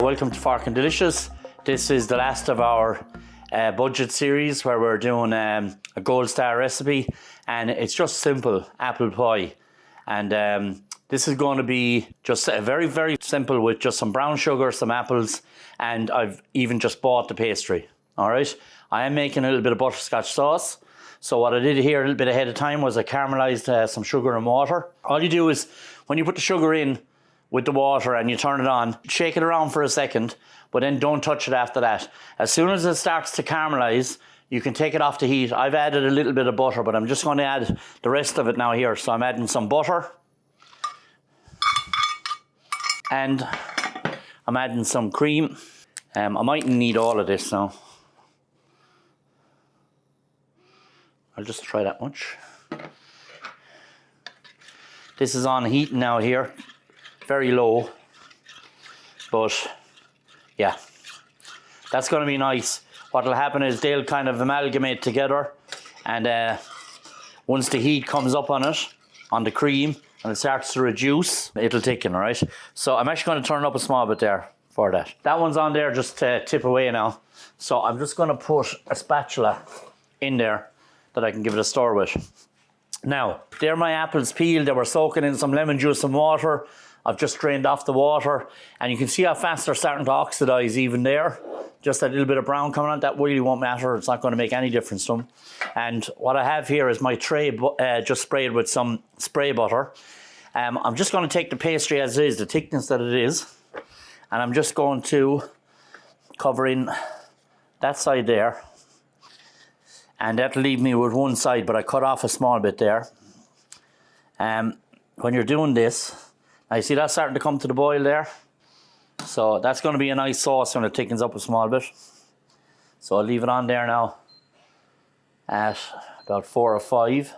welcome to Forkin Delicious. This is the last of our budget series where we're doing a gold star recipe, and it's just simple apple pie. And this is going to be just very, very simple with just some brown sugar, some apples, and I've even just bought the pastry. All right, I am making a little bit of butterscotch sauce. So what I did here a little bit ahead of time was I caramelized some sugar and water. All you do is when you put the sugar in with the water and you turn it on, shake it around for a second, but then don't touch it after that. As soon as it starts to caramelize, you can take it off the heat. I've added a little bit of butter, but I'm just going to add the rest of it now here. So I'm adding some butter. And I'm adding some cream. I might need all of this now. I'll just try that much. This is on heat now here. Very low. But yeah, that's going to be nice. What will happen is they'll kind of amalgamate together, and once the heat comes up on it, on the cream, and it starts to reduce, it'll thicken, all right? So I'm actually going to turn it up a small bit there for that. That one's on there just to tip away now. So I'm just going to put a spatula in there that I can give it a stir with. Now, there are my apples peeled. They were soaking in some lemon juice and water. I've just drained off the water, and you can see how fast they're starting to oxidize even there. Just a little bit of brown coming on, that really won't matter. It's not going to make any difference to them. And what I have here is my tray just sprayed with some spray butter. I'm just going to take the pastry as it is, the thickness that it is, and I'm just going to cover in that side there. And that'll leave me with one side, but I cut off a small bit there. When you're doing this, now you see that's starting to come to the boil there. So that's going to be a nice sauce when it thickens up a small bit. So I'll leave it on there now at about 4 or 5.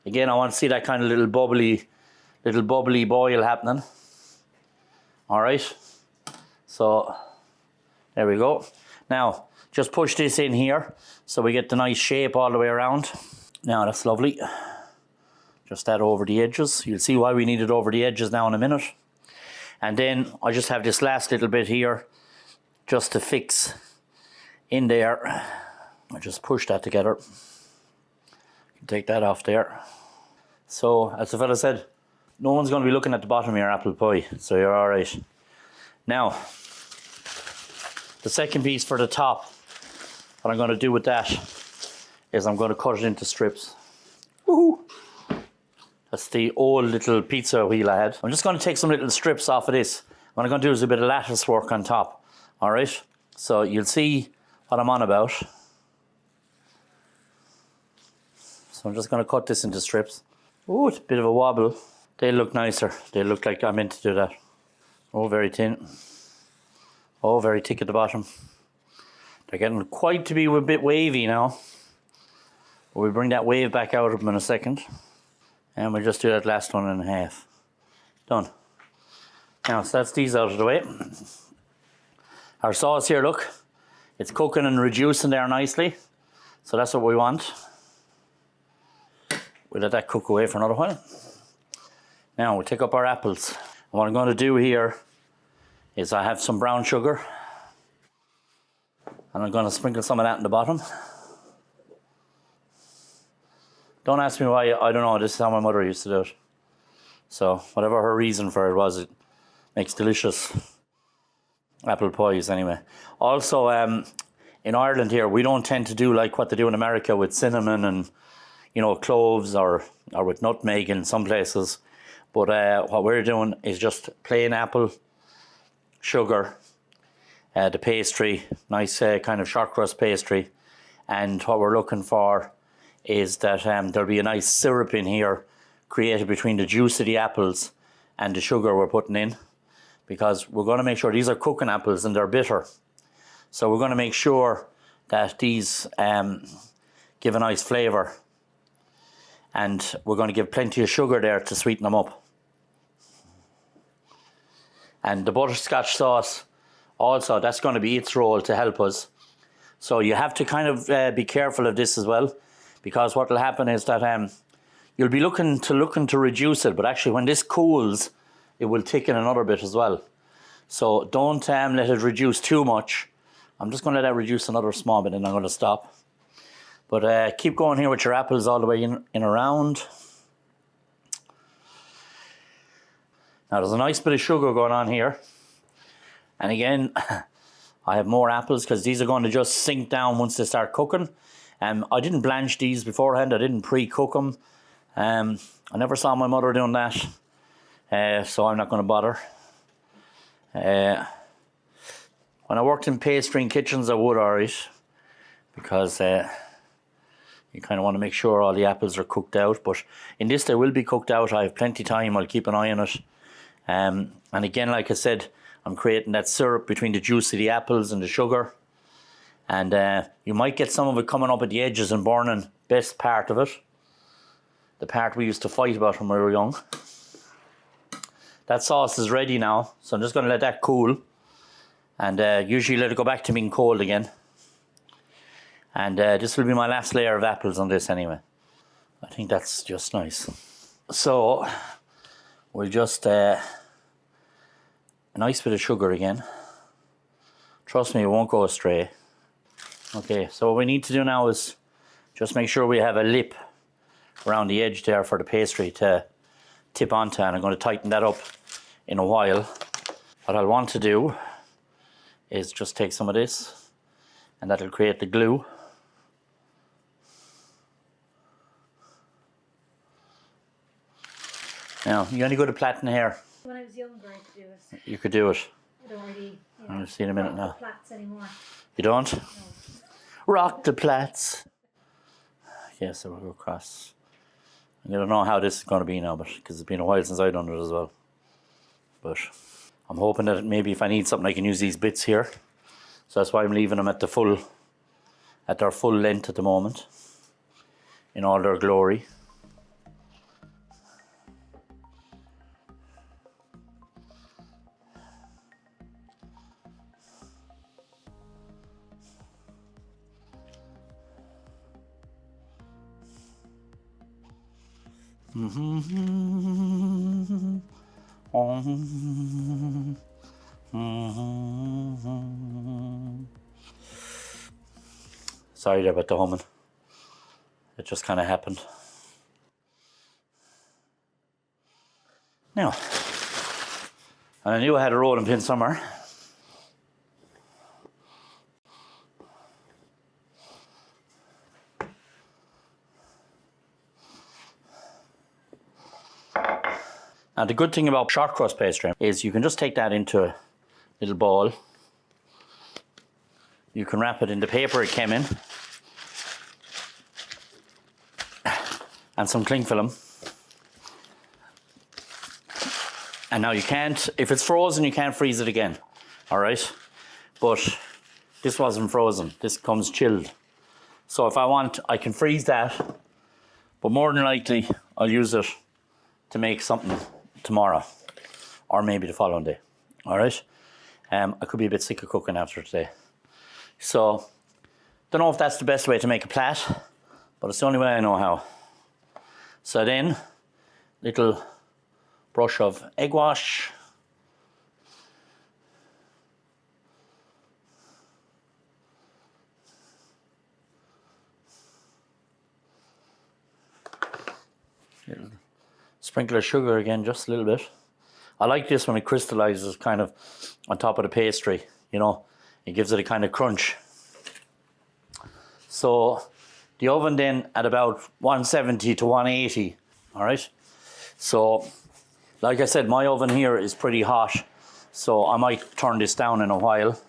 Again, I want to see that kind of little bubbly boil happening. All right. So there we go. Now, just push this in here so we get the nice shape all the way around. Now, that's lovely. Just that over the edges. You'll see why we need it over the edges now in a minute. And then I just have this last little bit here just to fix in there. I just push that together. Take that off there. So, as the fella said, no one's going to be looking at the bottom of your apple pie, so you're all right. Now, the second piece for the top, what I'm going to do with that is I'm going to cut it into strips. Woohoo! That's the old little pizza wheel I had. I'm just going to take some little strips off of this. What I'm going to do is a bit of lattice work on top. All right? So you'll see what I'm on about. So I'm just going to cut this into strips. Oh, it's a bit of a wobble. They look nicer. They look like I meant to do that. Oh, very thin. Oh, very thick at the bottom. They're getting quite to be a bit wavy now. We'll bring that wave back out of them in a second. And we'll just do that last 1.5. Done. Now, so that's these out of the way. Our sauce here, look. It's cooking and reducing there nicely. So that's what we want. We'll let that cook away for another while. Now, we'll take up our apples. And what I'm going to do here is I have some brown sugar. And I'm going to sprinkle some of that in the bottom. Don't ask me why, I don't know, this is how my mother used to do it. So, whatever her reason for it was, it makes delicious apple pies anyway. Also, in Ireland here, we don't tend to do like what they do in America with cinnamon and, you know, cloves or with nutmeg in some places. But what we're doing is just plain apple, sugar, the pastry, nice kind of short crust pastry. And what we're looking for is that there'll be a nice syrup in here created between the juice of the apples and the sugar we're putting in, because we're going to make sure these are cooking apples and they're bitter. So we're going to make sure that these give a nice flavour, and we're going to give plenty of sugar there to sweeten them up. And the butterscotch sauce also, that's going to be its role to help us. So you have to kind of be careful of this as well, because what will happen is that you'll be looking to reduce it, but actually when this cools it will thicken another bit as well. So don't let it reduce too much. I'm just going to let that reduce another small bit and I'm going to stop. But keep going here with your apples all the way in around. Now there's a nice bit of sugar going on here. And again, I have more apples because these are going to just sink down once they start cooking. I didn't blanch these beforehand. I didn't pre-cook them. I never saw my mother doing that. So I'm not going to bother. When I worked in pastry and kitchens, I would, alright. Because you kind of want to make sure all the apples are cooked out. But in this, they will be cooked out. I have plenty of time. I'll keep an eye on it. And again, like I said, I'm creating that syrup between the juice of the apples and the sugar. And you might get some of it coming up at the edges and burning. Best part of it. The part we used to fight about when we were young. That sauce is ready now. So I'm just going to let that cool. And usually let it go back to being cold again. And this will be my last layer of apples on this anyway. I think that's just nice. So we'll just... a nice bit of sugar again. Trust me, it won't go astray. Okay, so what we need to do now is just make sure we have a lip around the edge there for the pastry to tip onto, and I'm going to tighten that up in a while. What I'll want to do is just take some of this, and that'll create the glue. Now, you only go to plaiting hair. When I was younger, I could do it. You could do it. I don't really. I'll see in a minute now. Plaits anymore. You don't? No. Rock the plaits. Yes, so we'll go across. I don't know how this is going to be now, but because it's been a while since I've done it as well. But I'm hoping that maybe if I need something, I can use these bits here. So that's why I'm leaving them at their full length at the moment, in all their glory. Sorry there about the humming. It just kind of happened. Now, and I knew I had a rolling pin somewhere. Now the good thing about short crust pastry is you can just take that into a little bowl. You can wrap it in the paper it came in. And some cling film. And now you can't, if it's frozen, you can't freeze it again. Alright? But this wasn't frozen. This comes chilled. So if I want, I can freeze that. But more than likely, I'll use it to make something tomorrow, or maybe the following day. All right. I could be a bit sick of cooking after today, so don't know if that's the best way to make a plat, but it's the only way I know how. So then, little brush of egg wash. Little sprinkle of sugar again, just a little bit. I like this when it crystallizes kind of on top of the pastry, you know, it gives it a kind of crunch. So the oven then at about 170 to 180, all right? So like I said, my oven here is pretty hot, so I might turn this down in a while.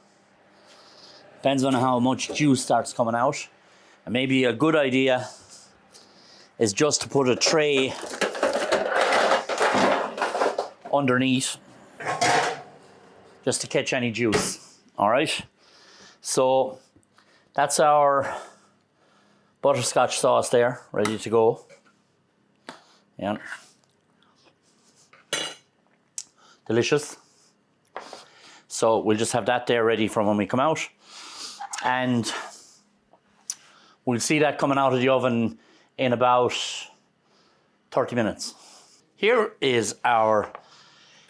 Depends on how much juice starts coming out. And maybe a good idea is just to put a tray underneath just to catch any juice. All right, so that's our butterscotch sauce there, ready to go. Yeah, delicious. So we'll just have that there ready for when we come out, and we'll see that coming out of the oven in about 30 minutes. Here is our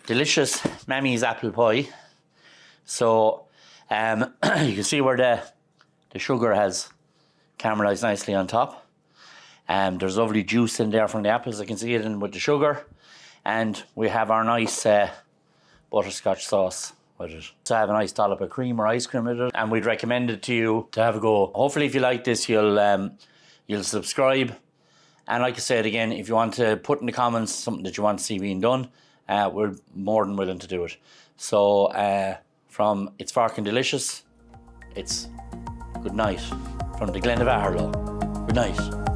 delicious Mammy's apple pie. So you can see where the sugar has caramelized nicely on top. There's lovely juice in there from the apples. I can see it in with the sugar. And we have our nice butterscotch sauce with it. So I have a nice dollop of cream or ice cream with it. And we'd recommend it to you to have a go. Hopefully if you like this, you'll subscribe. And like I said again, if you want to put in the comments something that you want to see being done, we're more than willing to do it. So from It's Forkin Delicious, it's good night from the Glen of Arlo. Good night.